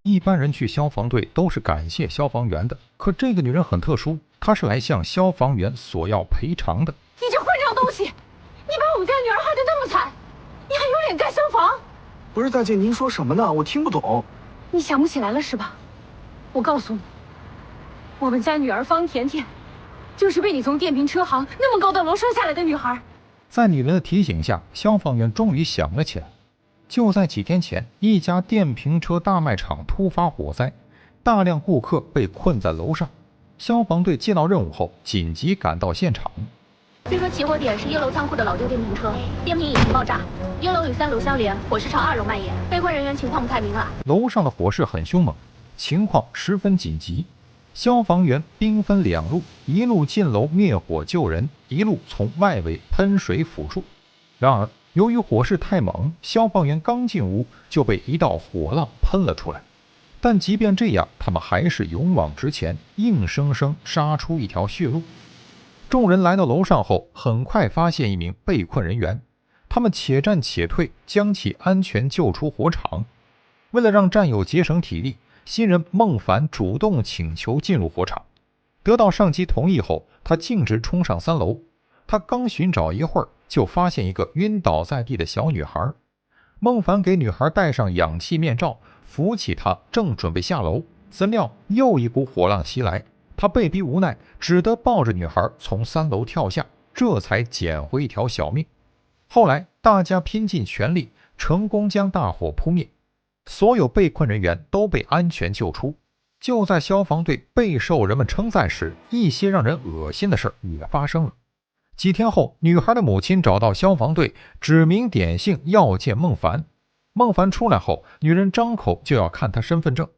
一般人去消防队都是感谢消防员的，可这个女人很特殊，她是来向消防员索要赔偿的。你这混账东西，你把我们家女儿害得那么惨，你还有脸干消防？不是大姐，您说什么呢？我听不懂。你想不起来了是吧？我告诉你，我们家女儿方甜甜，就是被你从电瓶车行那么高的楼摔下来的女孩。在女人的提醒下，消防员终于想了起来。就在几天前，一家电瓶车大卖场突发火灾，大量顾客被困在楼上。消防队接到任务后，紧急赶到现场。据说起火点是1楼仓库的老旧电瓶车，电瓶引擎爆炸，1楼与3楼相连，火势朝2楼蔓延，被困人员情况不太明朗。楼上的火势很凶猛，情况十分紧急。消防员兵分两路，一路进楼灭火救人，一路从外围喷水辅助。然而，由于火势太猛，消防员刚进屋就被一道火浪喷了出来。但即便这样，他们还是勇往直前，硬生生杀出一条血路。众人来到楼上后，很快发现一名被困人员，他们且战且退，将其安全救出火场。为了让战友节省体力，新人孟凡主动请求进入火场。得到上级同意后，他径直冲上3楼。他刚寻找一会儿，就发现一个晕倒在地的小女孩。孟凡给女孩戴上氧气面罩，扶起她，正准备下楼，怎料又一股火浪袭来，他被逼无奈，只得抱着女孩从3楼跳下，这才捡回一条小命。后来大家拼尽全力，成功将大火扑灭，所有被困人员都被安全救出。就在消防队备受人们称赞时，一些让人恶心的事也发生了。几天后，女孩的母亲找到消防队，指名点姓要见孟凡。孟凡出来后，女人张口就要看他身份证。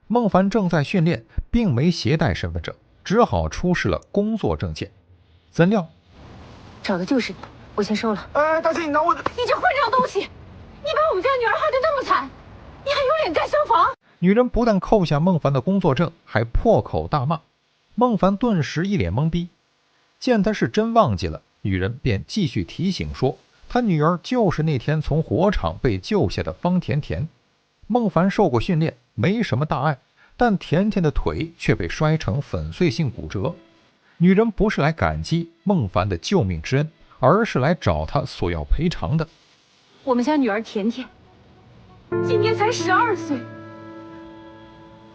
孟凡正在训练，并没携带身份证，只好出示了工作证件。怎料找的就是你，我先收了。哎，大姐，你拿我的！你这混账东西，你把我们家女儿害得那么惨，你还有脸干消防？女人不但扣下孟凡的工作证，还破口大骂。孟凡顿时一脸懵逼，见他是真忘记了，女人便继续提醒说，他女儿就是那天从火场被救下的方甜甜。孟凡受过训练，没什么大碍，但甜甜的腿却被摔成粉碎性骨折。女人不是来感激孟凡的救命之恩，而是来找他索要赔偿的。我们家女儿甜甜今年才12岁，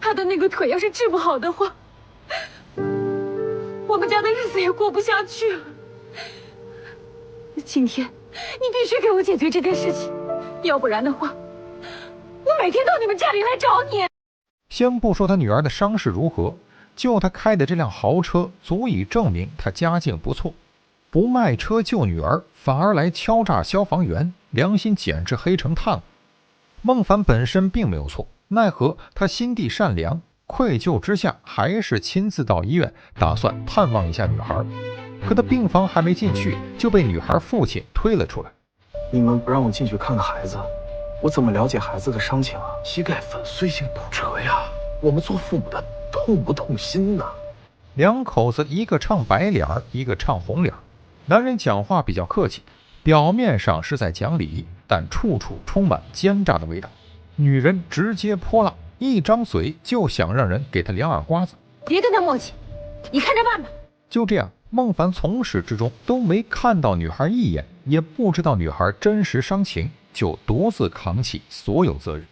她的那个腿要是治不好的话，我们家的日子也过不下去了。今天你必须给我解决这件事情，要不然的话，我每天到你们家里来找你。先不说他女儿的伤势如何，就他开的这辆豪车足以证明他家境不错。不卖车救女儿，反而来敲诈消防员，良心简直黑成炭了。孟凡本身并没有错，奈何他心地善良，愧疚之下还是亲自到医院，打算探望一下女孩。可他病房还没进去，就被女孩父亲推了出来。你们不让我进去看看孩子，我怎么了解孩子的伤情啊？膝盖粉碎性骨折呀，我们做父母的痛不痛心呢？两口子一个唱白脸，一个唱红脸。男人讲话比较客气，表面上是在讲理，但处处充满奸诈的味道。女人直接泼辣，一张嘴就想让人给她两耳刮子。别跟他磨叽，你看着办吧。就这样，孟凡从始至终都没看到女孩一眼，也不知道女孩真实伤情，就独自扛起所有责任。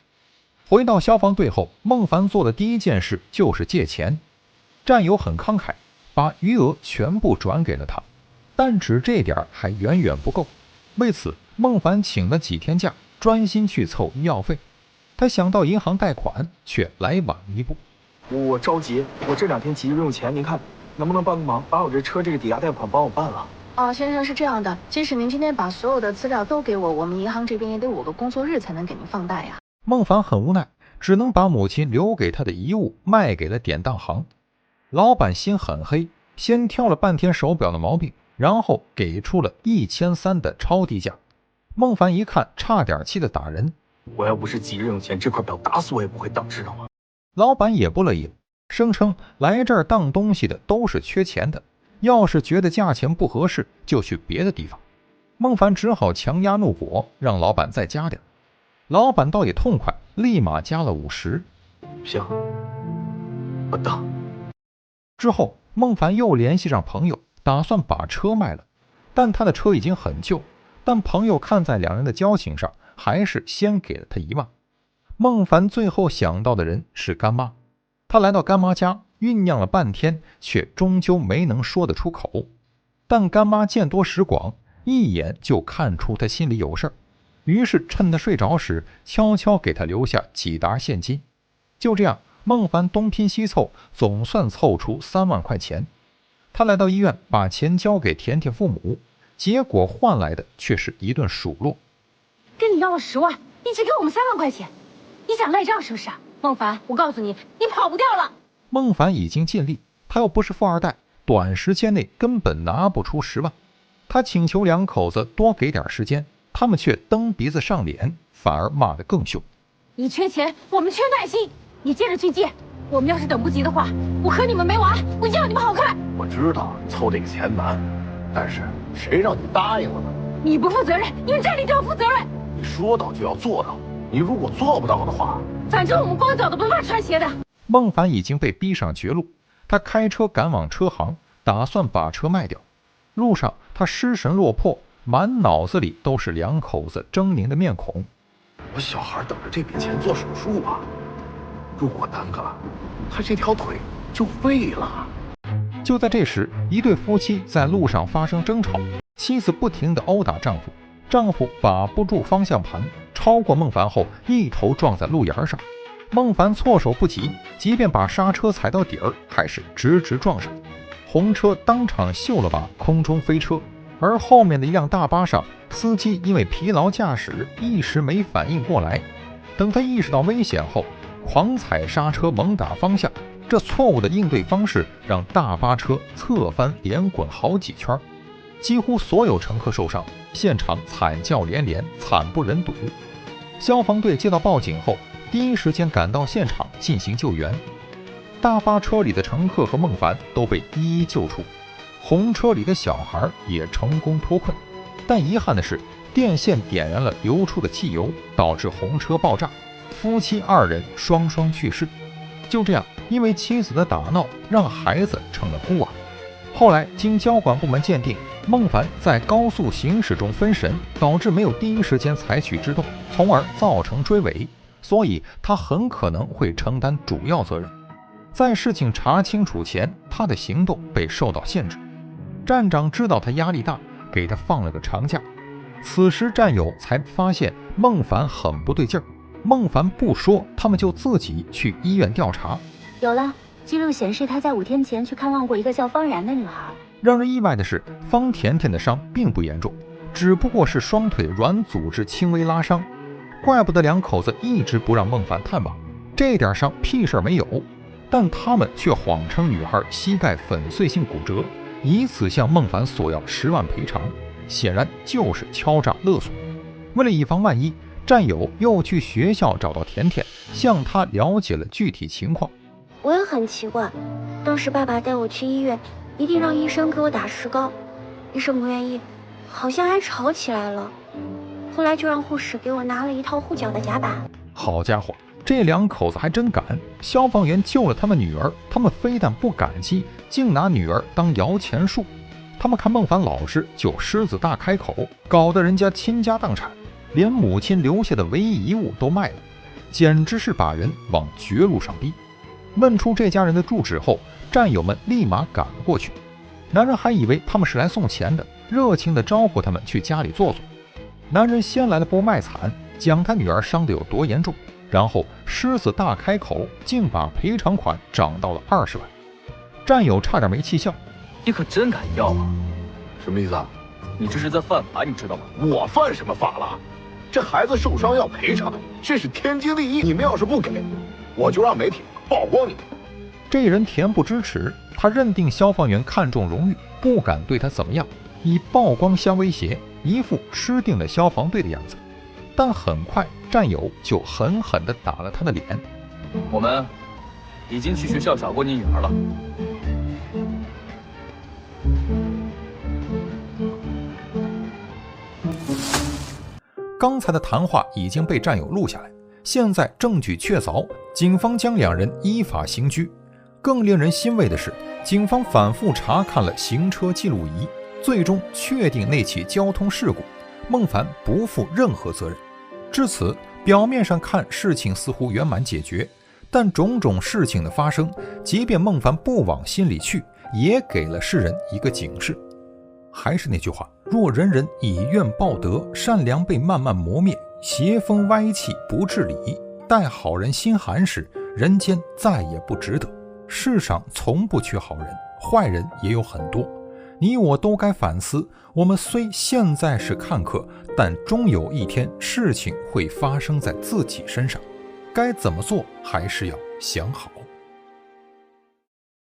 回到消防队后，孟凡做的第一件事就是借钱。战友很慷慨，把余额全部转给了他，但只这点还远远不够。为此，孟凡请了几天假，专心去凑医药费。他想到银行贷款，却来晚一步。我着急，我这2天急着用钱，您看能不能帮个忙，把我这车这个抵押贷款帮我办了？哦，先生是这样的，即使您今天把所有的资料都给我，我们银行这边也得5个工作日才能给您放贷呀。孟凡很无奈，只能把母亲留给他的遗物卖给了典当行。老板心很黑，先挑了半天手表的毛病，然后给出了1300的超低价。孟凡一看，差点气得打人。我要不是急着用钱，这块表打死我也不会当，知道吗？老板也不乐意了，声称来这儿当东西的都是缺钱的，要是觉得价钱不合适，就去别的地方。孟凡只好强压怒火，让老板再加点。老板倒也痛快，立马加了50。行，我等。之后，孟凡又联系上朋友，打算把车卖了，但他的车已经很旧。但朋友看在两人的交情上，还是先给了他1万。孟凡最后想到的人是干妈，他来到干妈家，酝酿了半天，却终究没能说得出口。但干妈见多识广，一眼就看出他心里有事儿，于是趁他睡着时，悄悄给他留下几沓现金。就这样，孟凡东拼西凑，总算凑出3万块钱。他来到医院，把钱交给甜甜父母，结果换来的却是一顿数落。跟你要了10万，你只给我们3万块钱，你想赖账是不是？孟凡，我告诉你，你跑不掉了。孟凡已经尽力，他又不是富二代，短时间内根本拿不出10万。他请求两口子多给点时间，他们却蹬鼻子上脸，反而骂得更凶。你缺钱，我们缺耐心，你接着去借。我们要是等不及的话，我和你们没完，我要你们好看。我知道凑这个钱难，但是谁让你答应了呢？你不负责任，你们这里就要负责任。你说到就要做到，你如果做不到的话，反正我们光脚的不怕穿鞋的。孟凡已经被逼上绝路，他开车赶往车行，打算把车卖掉。路上他失神落魄，满脑子里都是两口子狰狞的面孔。我小孩等着这笔钱做手术吧，如果耽搁了，他这条腿就废了。就在这时，一对夫妻在路上发生争吵，妻子不停地殴打丈夫，丈夫把不住方向盘，超过孟凡后一头撞在路沿上。孟凡措手不及，即便把刹车踩到底儿，还是直撞上。红车当场秀了把空中飞车，而后面的一辆大巴上，司机因为疲劳驾驶，一时没反应过来。等他意识到危险后，狂踩刹车猛打方向。这错误的应对方式让大巴车侧翻连滚好几圈，几乎所有乘客受伤，现场惨叫连连，惨不忍睹。消防队接到报警后，第一时间赶到现场进行救援。大巴车里的乘客和孟凡都被一一救出，红车里的小孩也成功脱困。但遗憾的是，电线点燃了流出的汽油，导致红车爆炸，夫妻2人双双去世。就这样，因为妻子的打闹，让孩子成了孤儿。后来经交管部门鉴定，孟凡在高速行驶中分神，导致没有第一时间采取制动，从而造成追尾，所以他很可能会承担主要责任。在事情查清楚前，他的行动被受到限制。站长知道他压力大，给他放了个长假。此时战友才发现孟凡很不对劲儿。孟凡不说，他们就自己去医院调查。有了，记录显示他在5天前去看望过一个叫方然的女孩。让人意外的是，方甜甜的伤并不严重，只不过是双腿软组织轻微拉伤。怪不得两口子一直不让孟凡探望，这点伤屁事儿没有，但他们却谎称女孩膝盖粉碎性骨折，以此向孟凡索要10万赔偿，显然就是敲诈勒索。为了以防万一，战友又去学校找到甜甜，向她了解了具体情况。我也很奇怪，当时爸爸带我去医院，一定让医生给我打石膏，医生不愿意，好像还吵起来了。后来就让护士给我拿了一套护脚的夹板。好家伙，这两口子还真敢！消防员救了他们女儿，他们非但不感激，竟拿女儿当摇钱树。他们看孟凡老实，就狮子大开口，搞得人家倾家荡产，连母亲留下的唯一遗物都卖了，简直是把人往绝路上逼。问出这家人的住址后，战友们立马赶了过去。男人还以为他们是来送钱的，热情地招呼他们去家里坐坐。男人先来了波卖惨，讲他女儿伤得有多严重，然后狮子大开口，竟把赔偿款涨到了20万。战友差点没气笑。你可真敢要啊！什么意思啊？你这是在犯法，你知道吗？我犯什么法了？这孩子受伤要赔偿，这是天经地义。你们要是不给，我就让媒体曝光你们。这人恬不知耻，他认定消防员看重荣誉，不敢对他怎么样，以曝光相威胁，一副吃定了消防队的样子。但很快，战友就狠狠地打了他的脸。我们已经去学校找过你女儿了。刚才的谈话已经被战友录下来，现在证据确凿，警方将两人依法刑拘。更令人欣慰的是，警方反复查看了行车记录仪，最终确定那起交通事故孟凡不负任何责任。至此，表面上看事情似乎圆满解决，但种种事情的发生，即便孟凡不往心里去，也给了世人一个警示。还是那句话，若人人以怨报德，善良被慢慢磨灭，邪风歪气不治理，待好人心寒时，人间再也不值得。世上从不缺好人，坏人也有很多，你我都该反思。我们虽现在是看客，但终有一天事情会发生在自己身上，该怎么做还是要想好。